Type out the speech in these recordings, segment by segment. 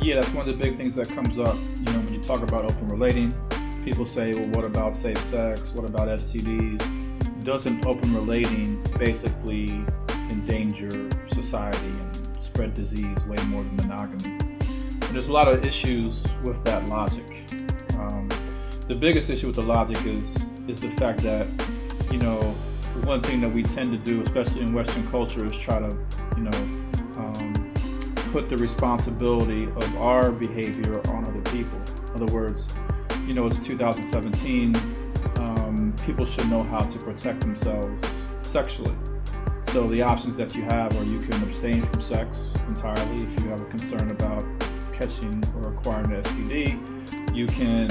Yeah, that's one of the big things that comes up, when you talk about open relating. People say, well, what about safe sex? What about STDs? Doesn't open relating basically endanger society and spread disease way more than monogamy? And there's a lot of issues with that logic. The biggest issue with the logic is the fact that, one thing that we tend to do, especially in Western culture, is try to, put the responsibility of our behavior on other people. In other words, it's 2017. People should know how to protect themselves sexually. So the options that you have are you can abstain from sex entirely if you have a concern about catching or acquiring an STD. You can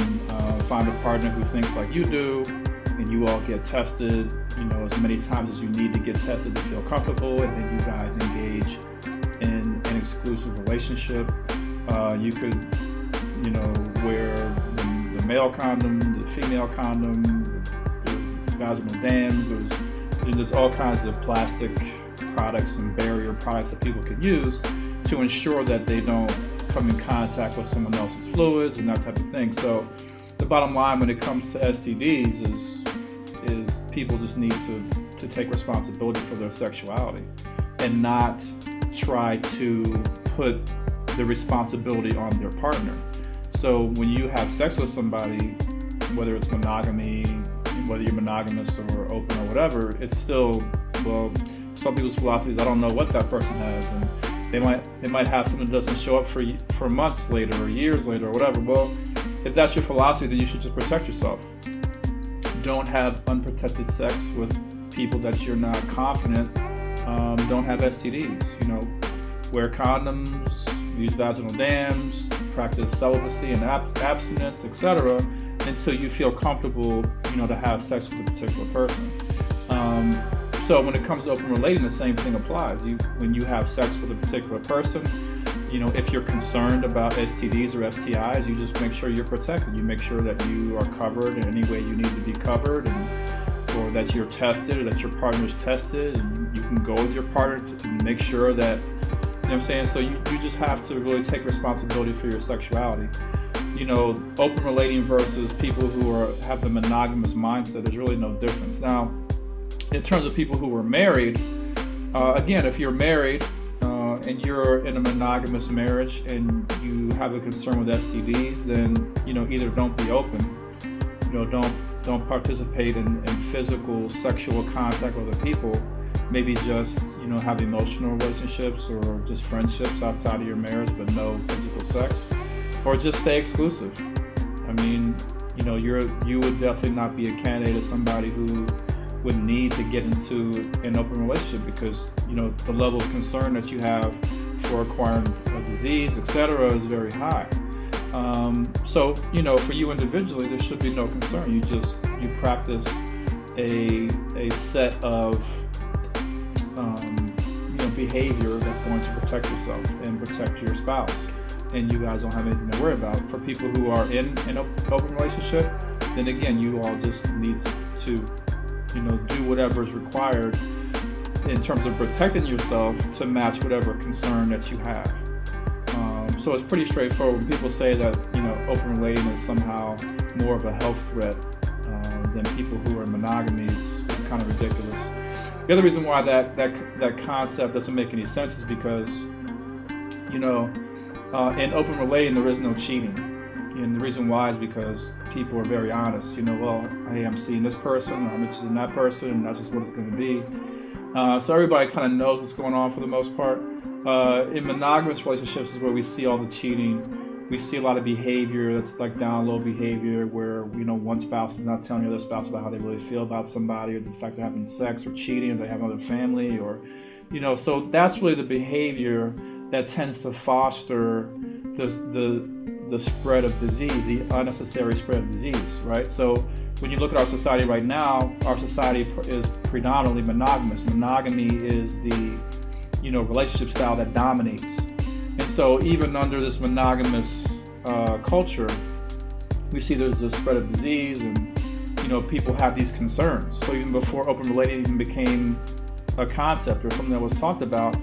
find a partner who thinks like you do, and you all get tested, as many times as you need to get tested to feel comfortable, and then you guys engage in an exclusive relationship. You could, wear the male condom, the female condom, the vaginal dams. There's all kinds of plastic products and barrier products that people can use to ensure that they don't come in contact with someone else's fluids and that type of thing. So the bottom line when it comes to STDs is people just need to take responsibility for their sexuality and not try to put the responsibility on their partner. So when you have sex with somebody, whether it's monogamy, whether you're monogamous or open or whatever, it's still, well, some people's philosophy is I don't know what that person has, and they might have something that doesn't show up for months later or years later or whatever. Well, if that's your philosophy, then you should just protect yourself. Don't have unprotected sex with people that you're not confident. Don't have STDs. Wear condoms, use vaginal dams, practice celibacy and abstinence, etc., until you feel comfortable, to have sex with a particular person. So when it comes to open relating, the same thing applies. When you have sex with a particular person, if you're concerned about STDs or STIs, you just make sure you're protected. You make sure that you are covered in any way you need to be covered, or that you're tested, or that your partner's tested, and you can go with your partner to make sure that, So you just have to really take responsibility for your sexuality. Open relating versus people who have the monogamous mindset, there's really no difference. Now, in terms of people who are married, again, if you're married and you're in a monogamous marriage and you have a concern with STDs, then either don't be open, don't participate in physical sexual contact with other people. Maybe just have emotional relationships or just friendships outside of your marriage, but no physical sex, or just stay exclusive. I mean, you would definitely not be a candidate as somebody who would need to get into an open relationship because the level of concern that you have for acquiring a disease, etc., is very high. So for you individually, there should be no concern. You practice a set of behavior that's going to protect yourself and protect your spouse, and you guys don't have anything to worry about. For people who are in an open relationship, then again, you all just need to do whatever is required in terms of protecting yourself to match whatever concern that you have. So it's pretty straightforward. When people say that open relating is somehow more of a health threat than people who are in monogamy, it's kind of ridiculous. The other reason why that concept doesn't make any sense is because in open relating there is no cheating, and the reason why is because people are very honest. Well, hey, I'm seeing this person, I'm interested in that person, and that's just what it's going to be. So everybody kind of knows what's going on for the most part. In monogamous relationships is where we see all the cheating. We see a lot of behavior that's like down low behavior where, one spouse is not telling the other spouse about how they really feel about somebody, or the fact they're having sex, or cheating, or they have another family, or, so that's really the behavior that tends to foster the spread of disease, the unnecessary spread of disease, right? So when you look at our society right now, our society is predominantly monogamous. Monogamy is the, relationship style that dominates. And so even under this monogamous culture, we see there's a spread of disease, and people have these concerns. So even before open relating even became a concept or something that was talked about,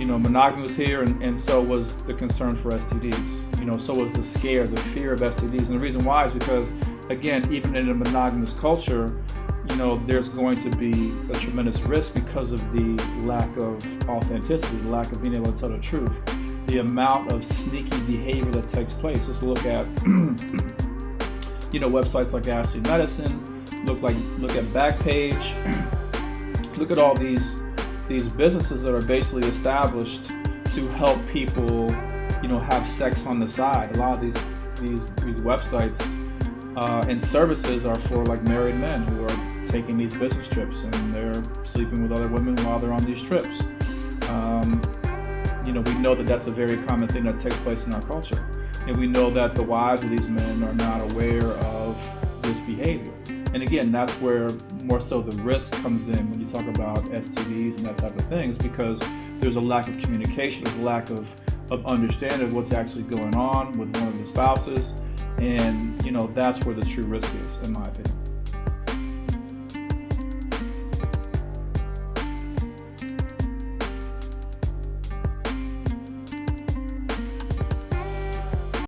monogamy was here, and so was the concern for STDs. So was the scare, the fear of STDs. And the reason why is because, again, even in a monogamous culture, there's going to be a tremendous risk because of the lack of authenticity, the lack of being able to tell the truth, the amount of sneaky behavior that takes place. Just look at, websites like Ashley Medicine, look at Backpage, look at all these businesses that are basically established to help people, have sex on the side. A lot of these websites and services are for like married men who are taking these business trips, and they're sleeping with other women while they're on these trips. We know that that's a very common thing that takes place in our culture, and we know that the wives of these men are not aware of this behavior. And again, that's where more so the risk comes in when you talk about STDs and that type of things, because there's a lack of communication, there's a lack of understanding of what's actually going on with one of the spouses, and that's where the true risk is, in my opinion.